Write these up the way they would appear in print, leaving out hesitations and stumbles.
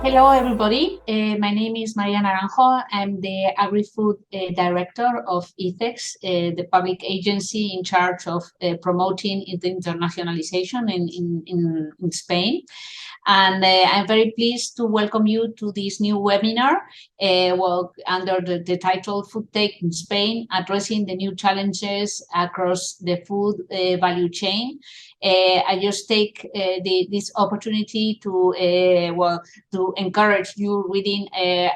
Hello, everybody. My name is Maria Naranjo. I'm the Agri-Food Director of ICEX, the public agency in charge of promoting the internationalization in Spain. And I'm very pleased to welcome you to this new webinar under the title Foodtech in Spain, Addressing the New Challenges Across the Food Value Chain. I just take this opportunity to encourage you reading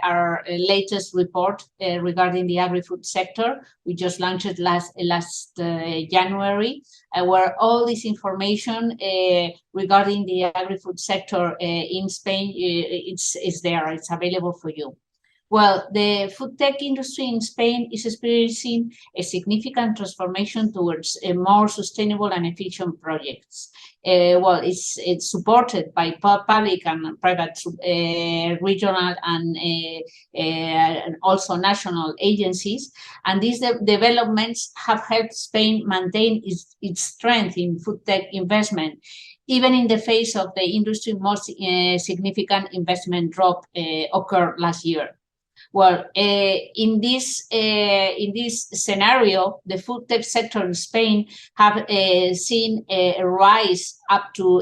our latest report regarding the agri-food sector. We just launched it last January, where all this information regarding the agri-food sector in Spain is there. It's available for you. Well, the food tech industry in Spain is experiencing a significant transformation towards more sustainable and efficient projects. It's supported by public and private, regional and also national agencies, and these developments have helped Spain maintain its strength in food tech investment, even in the face of the industry's most significant investment drop occurred last year. Well, in this scenario, the food tech sector in Spain have seen a rise up to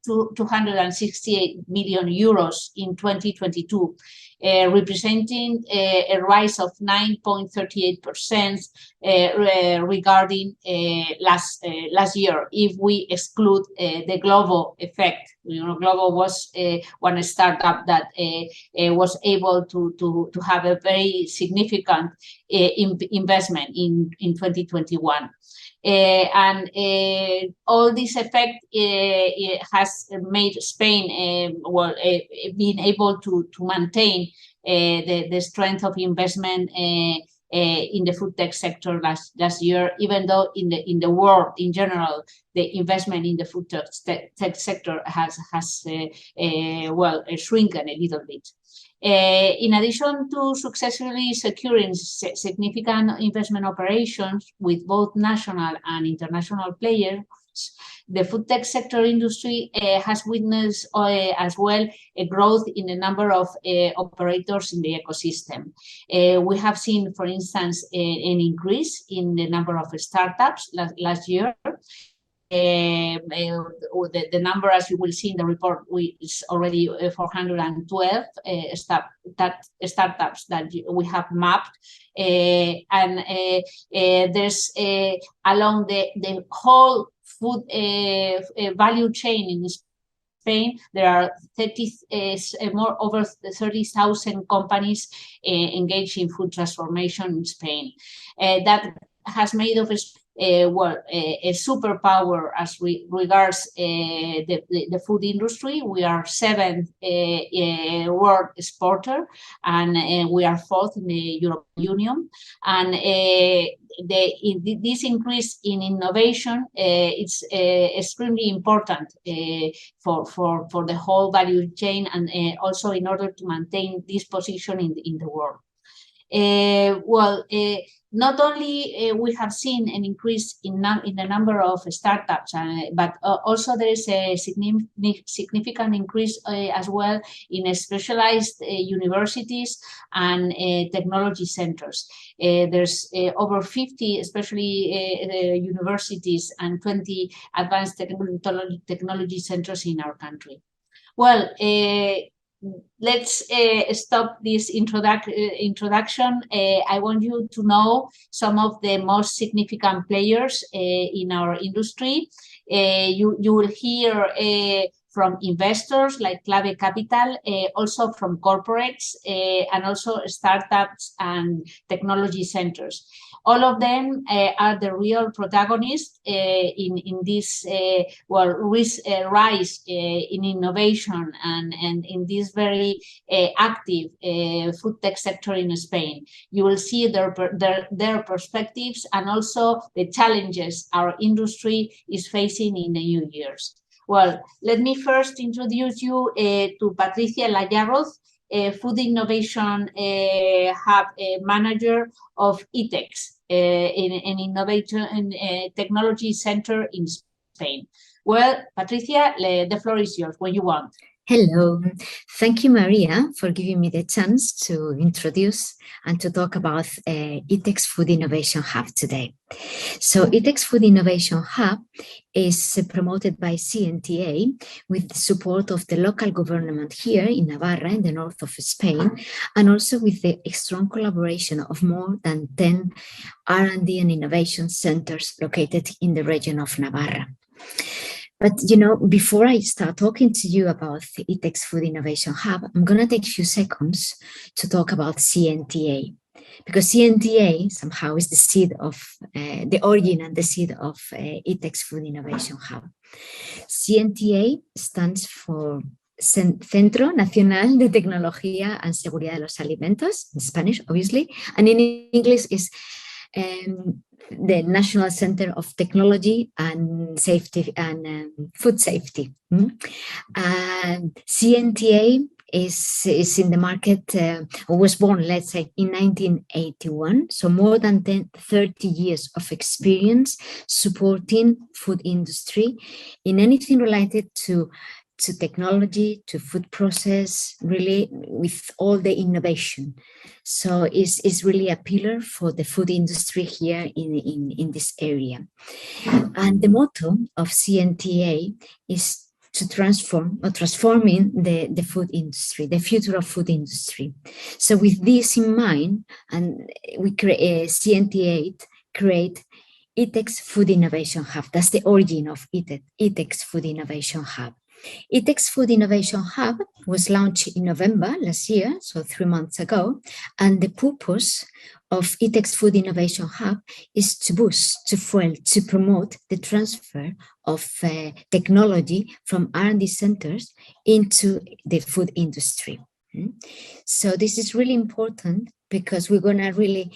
268 million euros in 2022, representing a rise of 9.38% regarding last year, if we exclude the Glovo effect. You know, Glovo was one startup that was able to have a very significant investment in 2021. All this effect has made Spain being able to maintain the strength of investment in the food tech sector last year, even though in the world in general the investment in the food tech sector has shrunken a little bit. In addition to successfully securing significant investment operations with both national and international players, the food tech sector industry has witnessed as well a growth in the number of operators in the ecosystem. We have seen, for instance, an increase in the number of startups last year. The number, as you will see in the report, is already 412 startups that we have mapped, and there's along the whole food value chain in Spain, there are over 30,000 companies engaged in food transformation in Spain. That has made of a superpower as regards the food industry. We are seventh world exporter, and we are fourth in the European Union. And this increase in innovation it's extremely important for the whole value chain, and also in order to maintain this position in the world. Not only we have seen an increase in the number of startups, but also there is a significant increase as well in specialized universities and technology centers. There's over 50, especially universities, and 20 advanced technology centers in our country. Well, let's stop this introduction. I want you to know some of the most significant players in our industry. You will hear from investors like Clave Capital, also from corporates, and also startups and technology centers. All of them are the real protagonists in this rise in innovation and in this very active food tech sector in Spain. You will see their perspectives and also the challenges our industry is facing in the new years. Well, let me first introduce you to Patricia Layarroz, Food Innovation Hub Manager of ICEX, an innovation technology center in Spain. Well, Patricia, the floor is yours when you want. Hello. Thank you, Maria, for giving me the chance to introduce and to talk about ITEX Food Innovation Hub today. So ITEX Food Innovation Hub is promoted by CNTA with the support of the local government here in Navarra, in the north of Spain, and also with the strong collaboration of more than 10 R&D and innovation centers located in the region of Navarra. But, before I start talking to you about the ITEX Food Innovation Hub, I'm going to take a few seconds to talk about CNTA, because CNTA somehow is the seed of the origin and the seed of ITEX Food Innovation Hub. CNTA stands for Centro Nacional de Tecnología and Seguridad de los Alimentos, in Spanish, obviously, and in English is the National Center of Technology and Safety and Food Safety. CNTA is in the market, was born, let's say, in 1981, so more than 30 years of experience supporting food industry in anything related to technology, to food process, really with all the innovation. So it's really a pillar for the food industry here in this area. And the motto of CNTA is to transforming the food industry, the future of food industry. So with this in mind, and we CNTA create ITEX Food Innovation Hub. That's the origin of ITEX Food Innovation Hub. ITEX Food Innovation Hub was launched in November last year, so 3 months ago, and the purpose of ITEX Food Innovation Hub is to boost, to fuel, to promote the transfer of technology from R&D centers into the food industry. So this is really important because we're going to really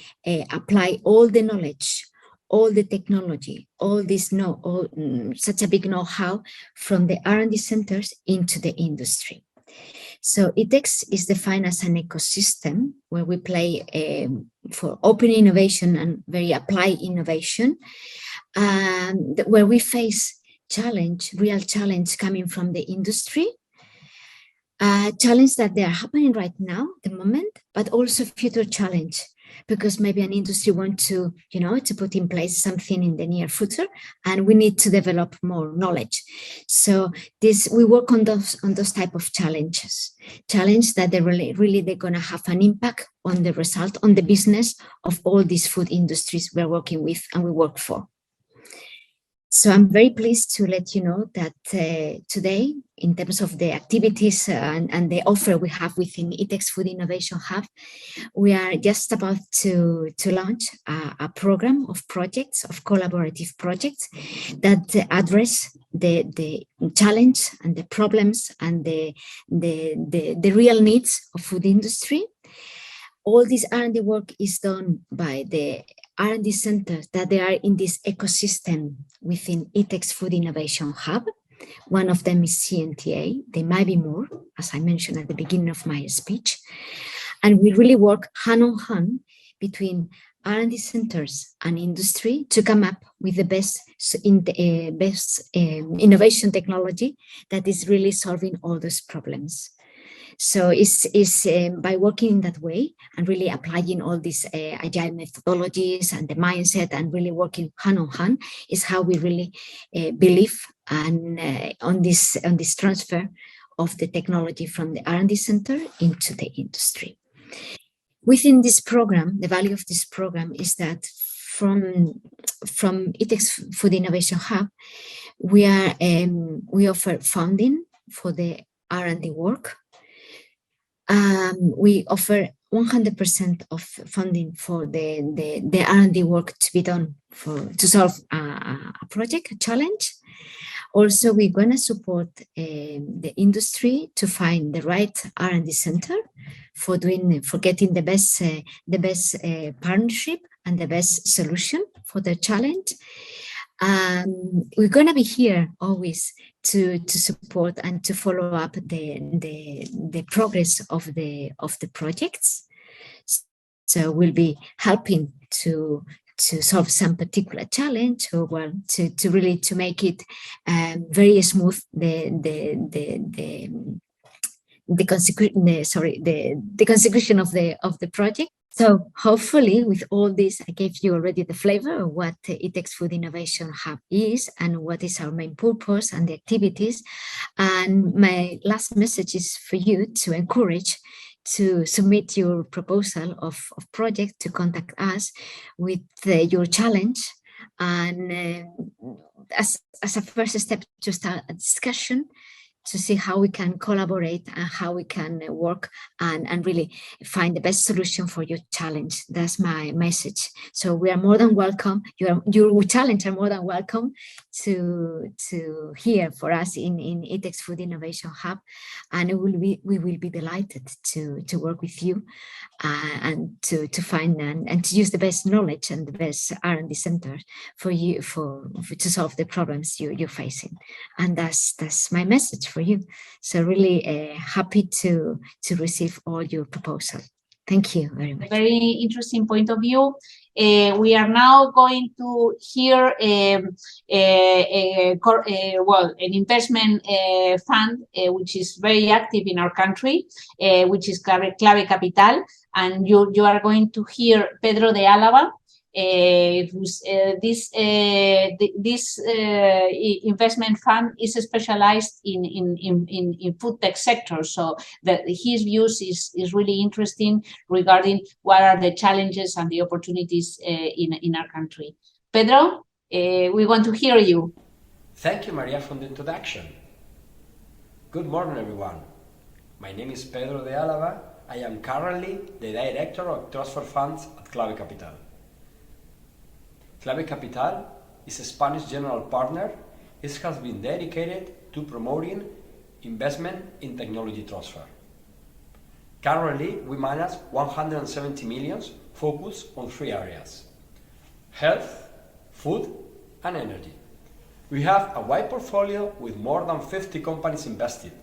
apply all the knowledge, all the technology, all this such a big know-how from the R&D centers into the industry. So ITEX is defined as an ecosystem where we play for open innovation and very applied innovation, where we face real challenge coming from the industry, challenge that they are happening right now, the moment, but also future challenge, because maybe an industry wants to, to put in place something in the near future, and we need to develop more knowledge. So we work on those type of challenges that they're going to have an impact on the result, on the business of all these food industries we're working with and we work for. So I'm very pleased to let you know that today, in terms of the activities and the offer we have within ITEX Food Innovation Hub, we are just about to launch a program of projects, of collaborative projects that address the challenge and the problems and the real needs of food industry. All this R&D work is done by the R&D centers that they are in this ecosystem within ITEX Food Innovation Hub. One of them is CNTA. There might be more, as I mentioned at the beginning of my speech. And we really work hand in hand between R&D centers and industry to come up with the best innovation technology that is really solving all those problems. So it's by working in that way and really applying all these agile methodologies and the mindset and really working hand in hand is how we really believe and on this transfer of the technology from the R&D center into the industry. Within this program, the value of this program is that from ITEX Food Innovation Hub, we offer funding for the R&D work. We offer 100% of funding for the R&D work to be done to solve a project, a challenge. Also, we're going to support the industry to find the right R&D center for getting the best partnership and the best solution for the challenge. We're going to be here always to support and to follow up the progress of the projects. So we'll be helping to solve some particular challenge, or to really to make it very smooth the the consecution of the project. So hopefully with all this, I gave you already the flavor of what the ITEX Food Innovation Hub is and what is our main purpose and the activities. And my last message is for you to encourage to submit your proposal of project, to contact us with your challenge, and as a first step to start a discussion to see how we can collaborate and how we can work and really find the best solution for your challenge. That's my message. So we are more than welcome. Your challenge are more than welcome to hear for us in ITEX Food Innovation Hub, and we will be delighted to work with you and to find and to use the best knowledge and the best R&D center for you to solve the problems you're facing. And that's my message for you. So really happy to receive all your proposal. Thank you very much. Very interesting point of view. We are now going to hear an investment fund which is very active in our country, which is Clave Capital, and you are going to hear Pedro de Álava. This investment fund is specialized in food tech sector, so that his views is really interesting regarding what are the challenges and the opportunities in our country. Pedro, we want to hear you. Thank you, Maria, for the introduction. Good morning, everyone. My name is Pedro de Álava. I am currently the director of transfer funds at Clave Capital. Clave Capital is a Spanish general partner. It has been dedicated to promoting investment in technology transfer. Currently, we manage 170 million focused on 3 areas: health, food, and energy. We have a wide portfolio with more than 50 companies invested.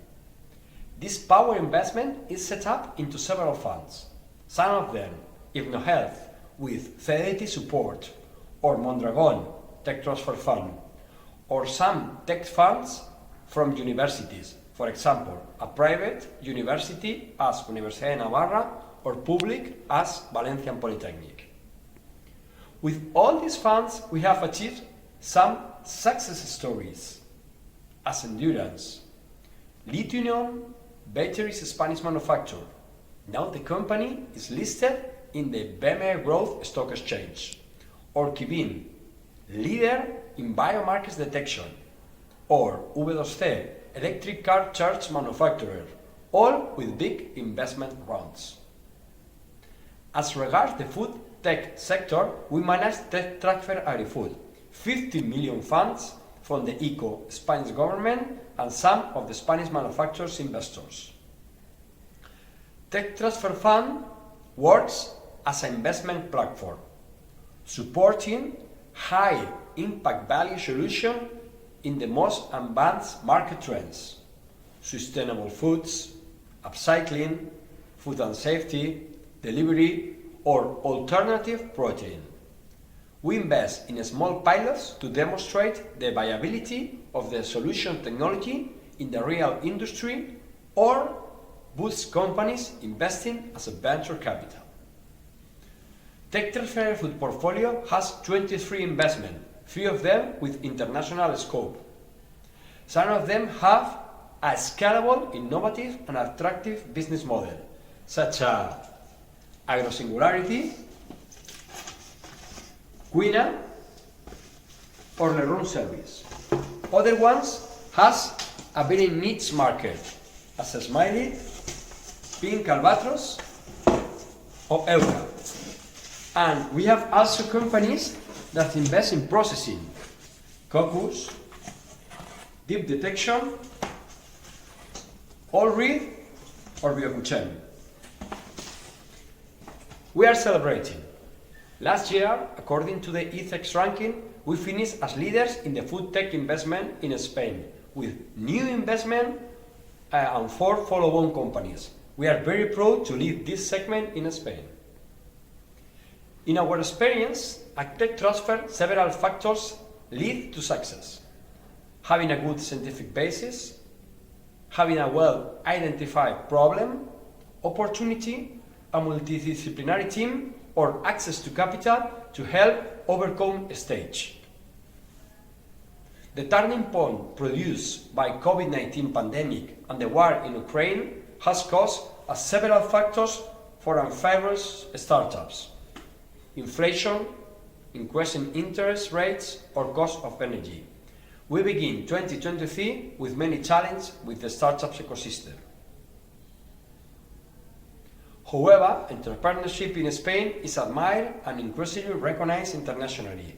This power investment is set up into several funds. Some of them, IgnoHealth, with Fidelity support, or Mondragon Tech Transfer Fund, or some tech funds from universities, for example, a private university as Universidad de Navarra or public as Valencian Polytechnic. With all these funds, we have achieved some success stories, as Endurance, Lithium batteries Spanish manufacturer. Now the company is listed in the BME Growth Stock Exchange. Or Kibin, leader in biomarkers detection, or V2C, electric car charge manufacturer, all with big investment rounds. As regards the food tech sector, we manage tech transfer agri-food, 50 million funds from the ICO Spanish government and some of the Spanish manufacturers investors. Tech Transfer Fund works as an investment platform, supporting high impact value solution in the most advanced market trends: sustainable foods, upcycling, food and safety, delivery, or alternative protein. We invest in small pilots to demonstrate the viability of the solution technology in the real industry, or boost companies investing as a venture capital. Tech Transfer Food portfolio has 23 investments, 3 of them with international scope. Some of them have a scalable, innovative, and attractive business model, such as AgroSingularity, Quina, or the room service. Other ones has a very niche market, as a Smiley, Pink Albatros, or Euca. And we have also companies that invest in processing, Cocos, deep detection, Allread, or Biocuchem. We are celebrating. Last year, according to the ITEX ranking, we finished as leaders in the food tech investment in Spain, with new investment and 4 follow-on companies. We are very proud to lead this segment in Spain. In our experience, at tech transfer, several factors lead to success: having a good scientific basis, having a well-identified problem, opportunity, a multidisciplinary team, or access to capital to help overcome a stage. The turning point produced by COVID-19 pandemic and the war in Ukraine has caused several factors for unfavorable startups: inflation, increasing interest rates, or cost of energy. We begin 2023 with many challenges with the startups ecosystem. However, entrepreneurship in Spain is admired and increasingly recognized internationally,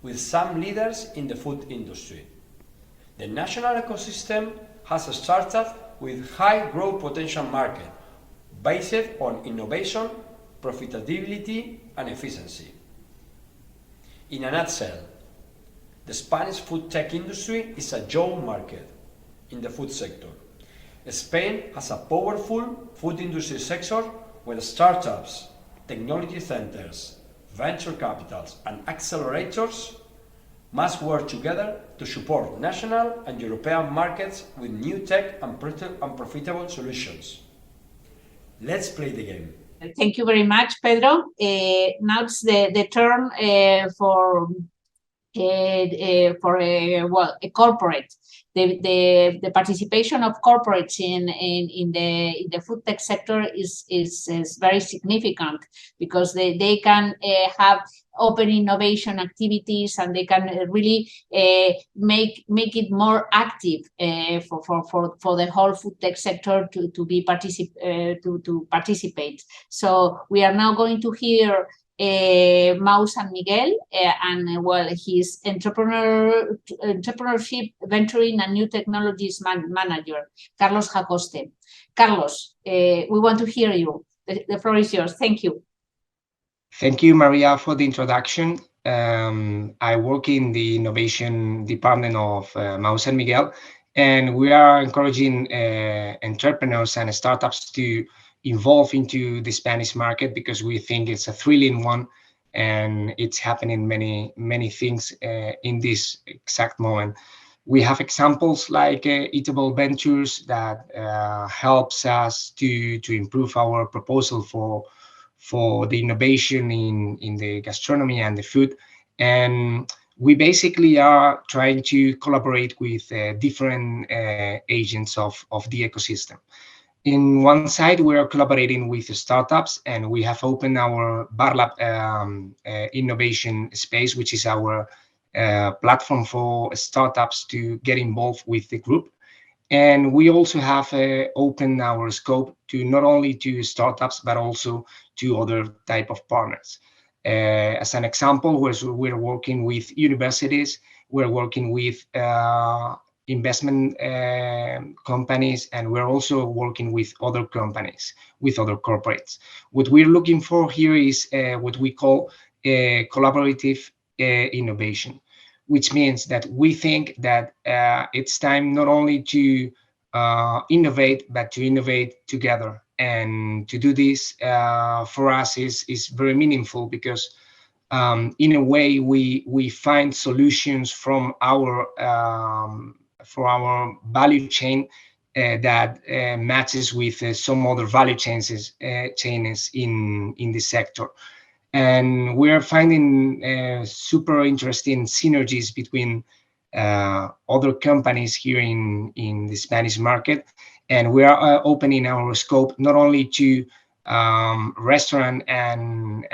with some leaders in the food industry. The national ecosystem has a startup with high growth potential market, based on innovation, profitability, and efficiency. In a nutshell, the Spanish food tech industry is a young market in the food sector. Spain has a powerful food industry sector where startups, technology centers, venture capitals, and accelerators must work together to support national and European markets with new tech and profitable solutions. Let's play the game. Thank you very much, Pedro. Now it's the turn for a corporate. The participation of corporates in the food tech sector is very significant, because they can have open innovation activities, and they can really make it more active for the whole food tech sector to participate. So we are now going to hear Mau San Miguel, he's entrepreneurship, venturing, and new technologies manager, Carlos Jacoste. Carlos, we want to hear you. The floor is yours. Thank you. Thank you, Maria, for the introduction. I work in the innovation department of Mau San Miguel, and we are encouraging entrepreneurs and startups to involve into the Spanish market, because we think it's a thrilling one, and it's happening many things in this exact moment. We have examples like Eatable Ventures that helps us to improve our proposal for the innovation in the gastronomy and the food. And we basically are trying to collaborate with different agents of the ecosystem. In one side, we are collaborating with startups, and we have opened our BarLab innovation space, which is our platform for startups to get involved with the group. And we also have opened our scope to not only to startups, but also to other type of partners. As an example, we're working with universities, we're working with investment companies, and we're also working with other companies, with other corporates. What we're looking for here is what we call collaborative innovation, which means that we think that it's time not only to innovate, but to innovate together. And to do this for us is very meaningful, because in a way we find solutions from our value chain that matches with some other value chains in the sector. And we're finding super interesting synergies between other companies here in the Spanish market. And we are opening our scope not only to restaurant and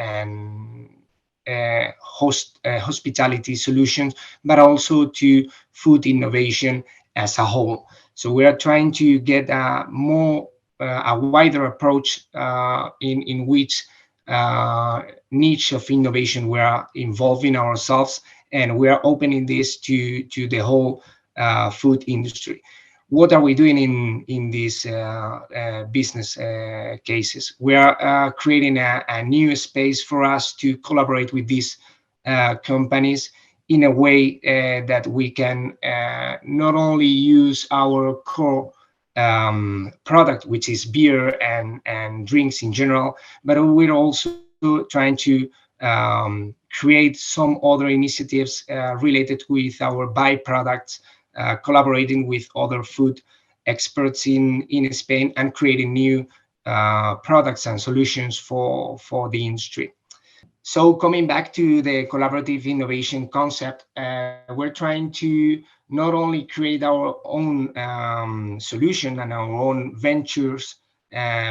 hospitality solutions, but also to food innovation as a whole. So we are trying to get a wider approach in which niche of innovation we are involving ourselves, and we are opening this to the whole food industry. What are we doing in these business cases? We are creating a new space for us to collaborate with these companies in a way that we can not only use our core product, which is beer and drinks in general, but we're also trying to create some other initiatives related with our byproducts, collaborating with other food experts in Spain and creating new products and solutions for the industry. So coming back to the collaborative innovation concept, we're trying to not only create our own solution and our own ventures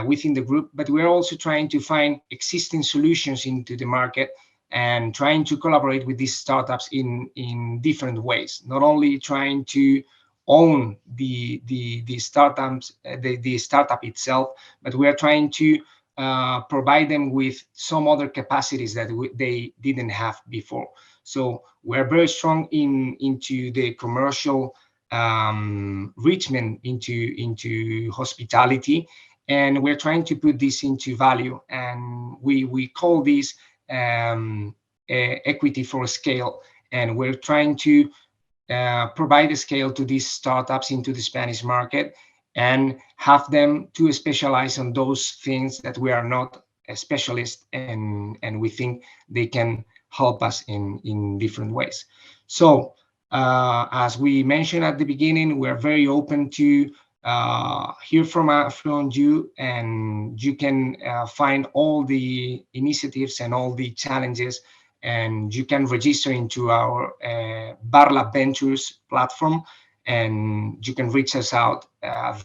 within the group, but we're also trying to find existing solutions into the market and trying to collaborate with these startups in different ways. Not only trying to own the startups, the startup itself, but we are trying to provide them with some other capacities that they didn't have before. So we're very strong into the commercial enrichment into hospitality, and we're trying to put this into value, and we call this equity for scale, and we're trying to provide a scale to these startups into the Spanish market and have them to specialize on those things that we are not a specialist, and we think they can help us in different ways. So as we mentioned at the beginning, we're very open to hear from you, and you can find all the initiatives and all the challenges, and you can register into our Barlab Ventures platform, and you can reach us out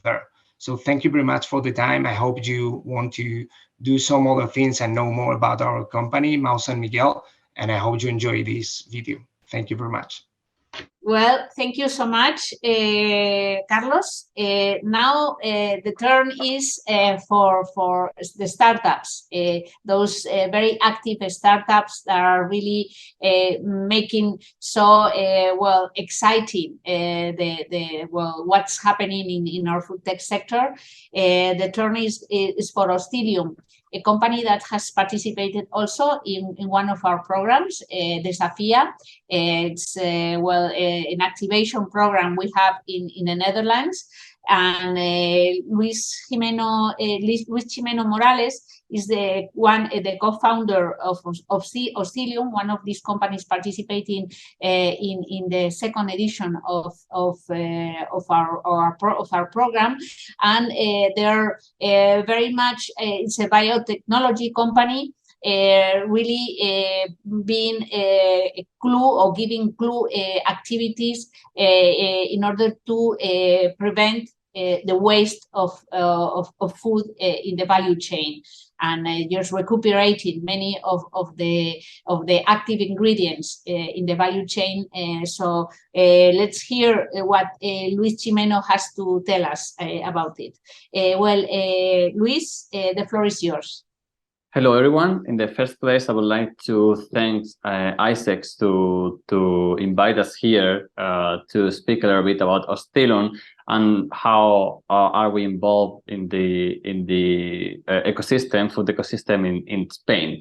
there. So thank you very much for the time. I hope you want to do some other things and know more about our company, Mau and Miguel, and I hope you enjoy this video. Thank you very much. Well, thank you so much, Carlos. Now the turn is for the startups, those very active startups that are really making so well exciting what's happening in our food tech sector. The turn is for Ostilium, a company that has participated also in one of our programs, Desafía. It's an activation program we have in the Netherlands, and Luis Chimeno Morales is the co-founder of Ostilium, one of these companies participating in the second edition of our program, and they're very much it's a biotechnology company. Really being a clue or giving clue activities in order to prevent the waste of food in the value chain, and just recuperating many of the active ingredients in the value chain. So let's hear what Luis Chimeno has to tell us about it. Luis, the floor is yours. Hello, everyone. In the first place, I would like to thank ISEX to invite us here to speak a little bit about Ostilium and how are we involved in the ecosystem, food ecosystem in Spain.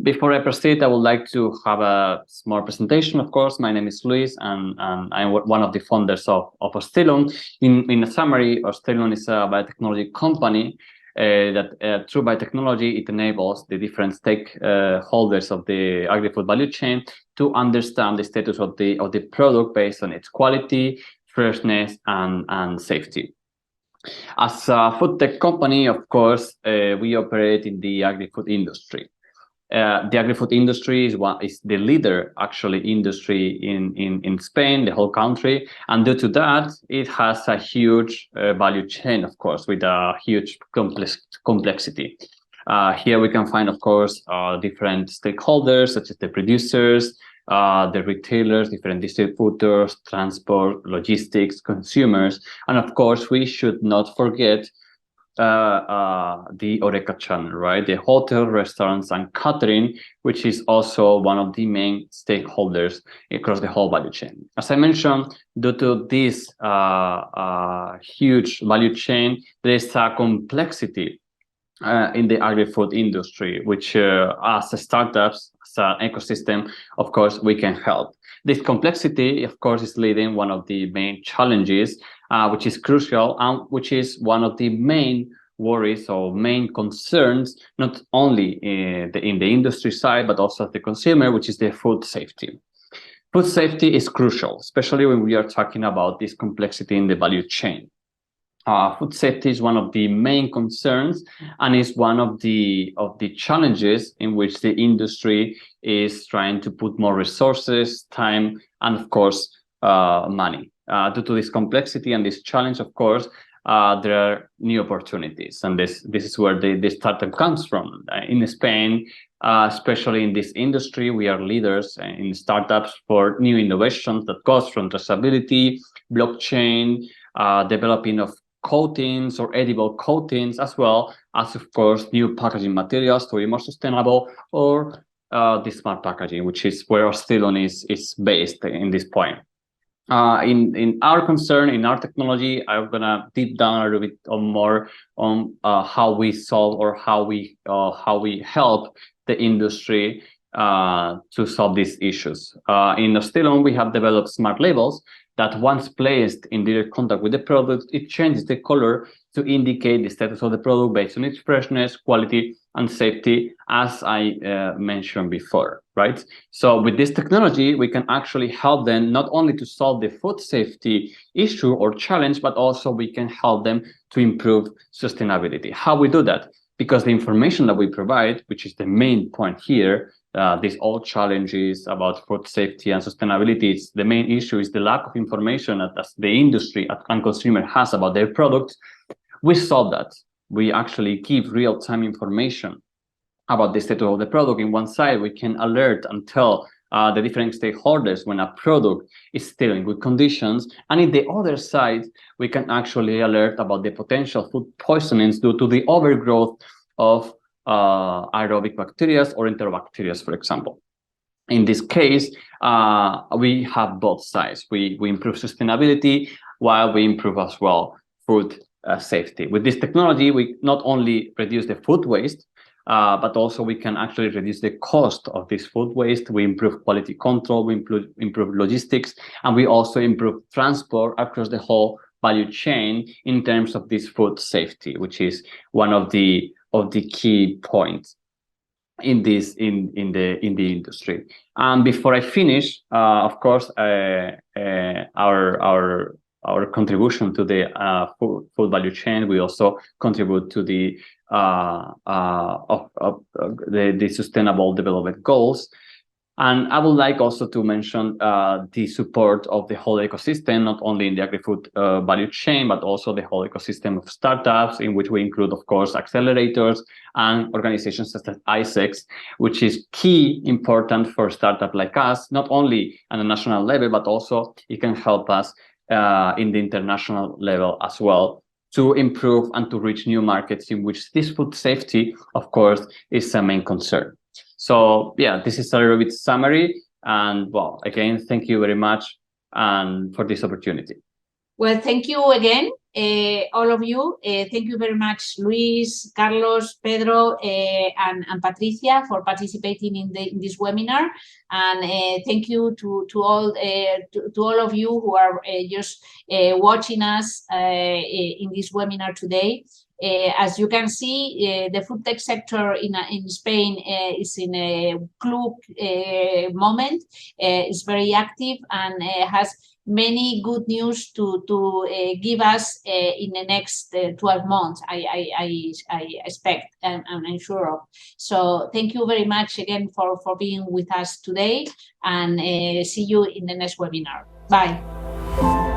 Before I proceed, I would like to have a small presentation. Of course, my name is Luis, and I'm one of the founders of Ostilium. In a summary, Ostilium is a biotechnology company that through biotechnology, it enables the different stakeholders of the agri-food value chain to understand the status of the product based on its quality, freshness, and safety. As a food tech company, of course, we operate in the agri-food industry. The agri-food industry is the leader, actually, industry in Spain, the whole country, and due to that, it has a huge value chain, of course, with a huge complexity. Here we can find, of course, different stakeholders, such as the producers, the retailers, different distributors, transport, logistics, consumers, and of course, we should not forget the HoReCa channel, right? The hotel, restaurants, and catering, which is also one of the main stakeholders across the whole value chain. As I mentioned, due to this huge value chain, there is a complexity in the agri-food industry, which as startups, as an ecosystem, of course, we can help. This complexity, of course, is leading one of the main challenges, which is crucial and which is one of the main worries or main concerns, not only in the industry side, but also the consumer, which is the food safety. Food safety is crucial, especially when we are talking about this complexity in the value chain. Food safety is one of the main concerns and is one of the challenges in which the industry is trying to put more resources, time, and of course, money. Due to this complexity and this challenge, of course, there are new opportunities, and this is where the startup comes from. In Spain, especially in this industry, we are leaders in startups for new innovations that goes from traceability, blockchain, developing of coatings or edible coatings, as well as, of course, new packaging materials to be more sustainable, or the smart packaging, which is where Ostilon is based in this point. In our concern, in our technology, I'm gonna deep down a little bit more on how we solve or how we help the industry to solve these issues. In Ostilon, we have developed smart labels that once placed in direct contact with the product, it changes the color to indicate the status of the product based on its freshness, quality, and safety, as I mentioned before, right? So with this technology, we can actually help them not only to solve the food safety issue or challenge, but also we can help them to improve sustainability. How we do that? Because the information that we provide, which is the main point here, these all challenges about food safety and sustainability, the main issue is the lack of information that the industry and consumer has about their products. We solve that. We actually give real-time information about the status of the product. In one side, we can alert and tell the different stakeholders when a product is still in good conditions. And in the other side, we can actually alert about the potential food poisonings due to the overgrowth of aerobic bacteria or enterobacteria, for example. In this case, we have both sides. We improve sustainability while we improve as well food safety. With this technology, we not only reduce the food waste, but also we can actually reduce the cost of this food waste. We improve quality control, we improve logistics, and we also improve transport across the whole value chain in terms of this food safety, which is one of the key points in this in the industry. And before I finish, of course, our contribution to the food value chain, we also contribute to the Sustainable Development Goals. And I would like also to mention the support of the whole ecosystem, not only in the agri-food value chain, but also the whole ecosystem of startups, in which we include, of course, accelerators and organizations such as ISEX, which is key important for a startup like us, not only on a national level, but also it can help us in the international level as well, to improve and to reach new markets in which this food safety, of course, is a main concern. So yeah, this is a little bit summary. And well, again, thank you very much for this opportunity. Well, thank you again, all of you. Thank you very much, Luis, Carlos, Pedro, and Patricia, for participating in this webinar. And thank you to all of you who are just watching us in this webinar today. As you can see, the food tech sector in Spain is in a club moment. It's very active and has many good news to give us in the next 12 months, I expect, and I'm sure of. So thank you very much again for being with us today, and see you in the next webinar. Bye.